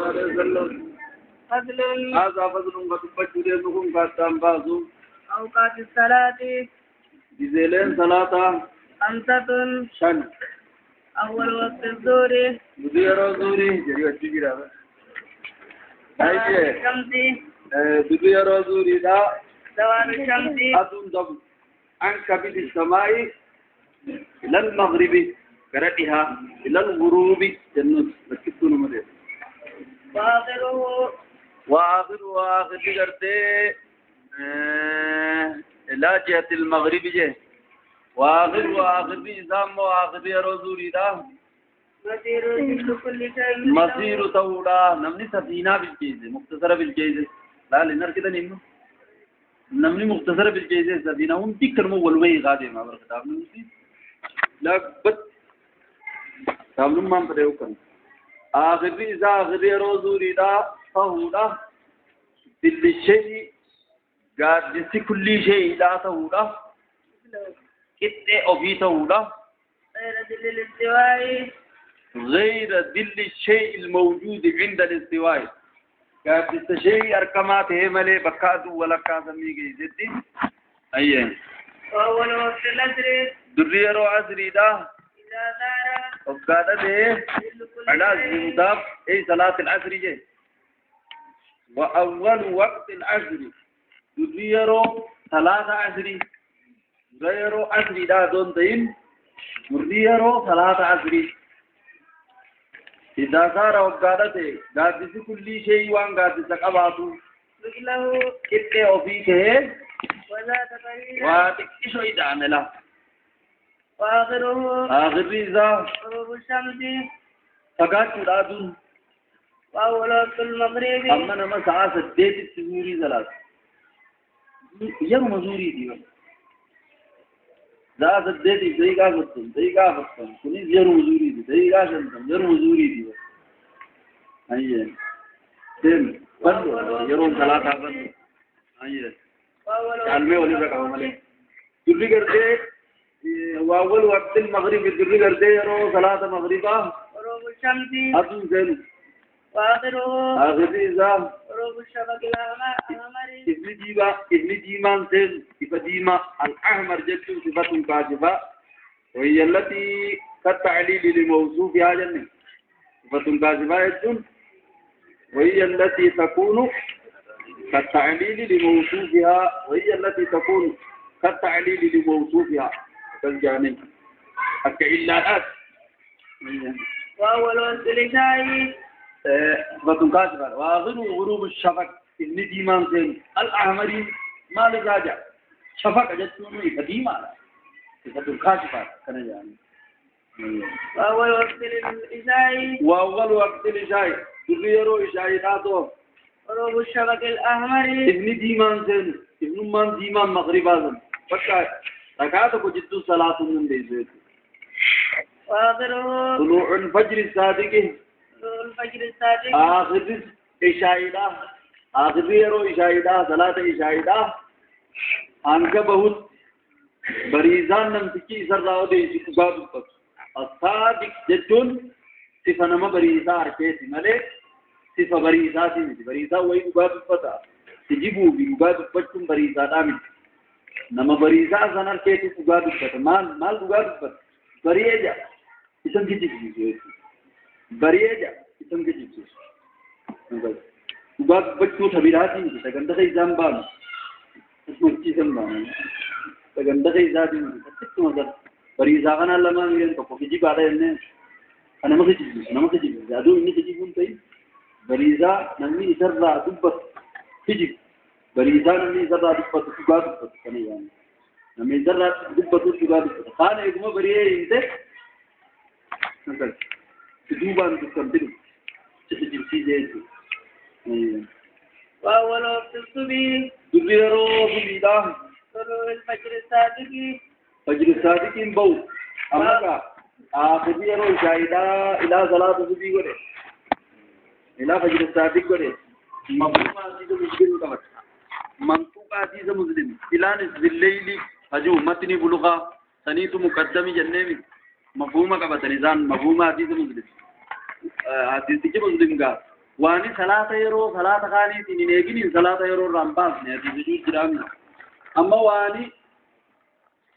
عليه وسلم فضل هذا فضل قد بجد لكم كاتم بازو أوقات الصلاة بزيلين صلاة خمسة شن أول وقت الظهر مدير زوري جري وجيرا هاي الشمس مدير زوري دا زوال الشمس أدون دب عن كبد السماء إلى المغرب كرتها إلى الغروب جنة بكتون مدير وآخره وآخر بجرته إلى جهة المغرب جه وآخر بإسلام وآخر رزوري دا مسير كل شيء مسير تودا نمني سفينة بالجيز مختصرة بالجيز لا لنر كده نمنو نمني مختصرة بالجيز سفينة هم تكر مو والوي غادي ما بركتاب نمسي لا بد تابلم ما بدأوا كن آخر رزوري دا تودا دل الشيء قاد جسي كل شيء دا تودا كتة أبي تودا غير دل الاستواء غير دل الشيء الموجود عند الاستواء كابت الشيء أركماته ملي بكاد ولا كاسمي جيزتي أيه وأول وقت الأسر درية رو عصري دا إذا دار وقادة ده على زنداب أي صلاة العصر جه وأول وقت العصر درية رو صلاة عصري غير عصري دا دون تين درية رو صلاة عصري إذا صار وقادته قادس كل شيء وان قادس قباته مثله كتة وفيته ولا تقرير واتكشو إدعان له وآخره آخر إذا غروب الشمس فقات شرادون وأول وقت المغرب أما نما ساعة سديت السجوري زلات يوم مزوري ديو ذا سديت دقيقة فتن كنيز يوم مزوري دي دقيقة شنطن يوم مزوري ديو أيه تم بندو يوم ثلاثة بندو أيه وأول وقت علمي ولي بقى عملي جري کرتے واول وقت المغرب جري کرتے يرو صلاة مغربا غروب الشمس أدو زين وآخره آخر إذا غروب الشفق الأحمر ابن جيمان سين إفديما الأحمر جدو صفة كاشفة وهي التي كالتعليل لموصوفها جنة صفة كاشفة يجن وهي التي تكون كالتعليل لموصوفها وهي التي تكون كالتعليل لموصوفها كالجانب الكعلات وأول وقت العشاء صفة كاشفة وآخر غروب الشفق ابن جيمان سين الأحمر ما لزاجة شفق جدونه إفديما صفة كاشفة كان يعني وأول وقت العشاء وأول وقت العشاء تغيروا عشاء غروب الشفق الأحمر ابن ديمان سن ابن من ديمان مغربا سن فكا ركعته جدو صلاة من ديزوت وآخره طلوع الفجر الصادق طلوع الفجر الصادق آخر عشاء آخر يرو عشاء صلاة عشاء أنك बहुत बरीज़ान नमतिकी सरदाओ दे इस्बाब पर असादिक जजुन सिफा नमा बरीज़ा अर्के सिमले सिफा बरीज़ा सी बरीज़ा वही उबाब पता सिजिबु भी उबाब पच्चुम बरीज़ा दामिन नमा बरीज़ा सनर के तु उबाब पता माल उबाब पता बरीज़ा इसम की चीज़ है बरीज़ा इसम की चीज़ है उबाब पच्चु थबिराती है गंदा से इजाम बाल इसमें चीज़ हम تجندك إذا دين تكتب مثلا بريزا أنا لما يجي تقول كذي بعد إنه أنا ما كذي زادو إني كذي بقول تي بريزا نمني يسرع دبّت كذي بريزا نمني يسرع دبّت تجاد كني يعني نمني يسرع دبّت تجاد خان إجماع بريه إنت مثلا تدوبان تكمل تجيب سيجي وأول وقت الصبي تبيرو بيدا طلوع الفجر الصادق فجر الصادق بو أمك آخر يرو شاهدا إلى صلاة الصبح قرأ إلى فجر الصادق قرأ مفهوم عزيز مسلم كمان منطوق عزيز مسلم إلى نصف الليل هجو متني بلغة سنيت مقدم جنبي مفهوم كمان تنزان مفهوم عزيز مسلم عزيز تجي مسلم كا واني صلاة يرو صلاة خاني تنينيجين صلاة يرو رامباس نهدي سجود جرامنا أما واني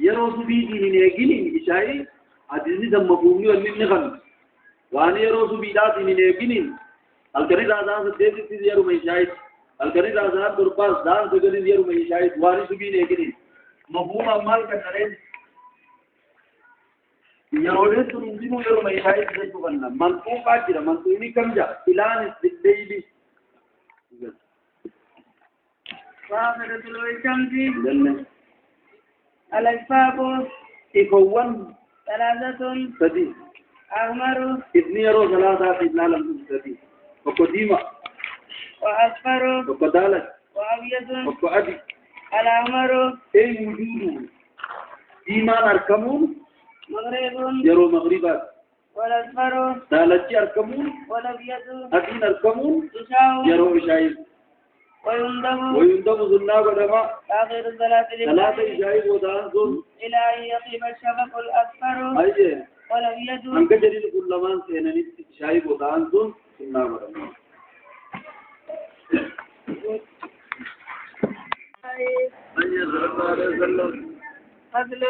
يرو سبي تنينيجين إشاي عزيزي دم مفهومي والمين نغن واني يرو سبي لا تنينيجين الكري رازان سديد تيزيرو ميشاي الكري رازان درباس دان سجد يرو ميشاي واني سبي نيجين مفهوم أمال كنارين يرولين تنزيمو يرو ميشاي تجسو بنا منطوق آجرا منطوقني كم جا إلان استدليلي وآخرة الوشمس جنة الأشفاق إخوان ثلاثة سدي أحمر إذن يرو ثلاثة إذن لم سدي وقديمة وأصفر وقدالة وأبيض وقعدي الأحمر أي وجود ديما أركمون مغرب يرو مغربات والأصفر دالتي أركمون والأبيض أدين أركمون إشاء يرو إشايب ويندب ويندب ظلنا ودما آخر الصلاة ثلاثة لله إشايب ودان ظل إلى أن يقيم الشفق الأصفر أيجي والأبيض أنك جريل كل من سينني إشايب ودان ظل ظلنا ودما أي صلى الله عليه وسلم فضل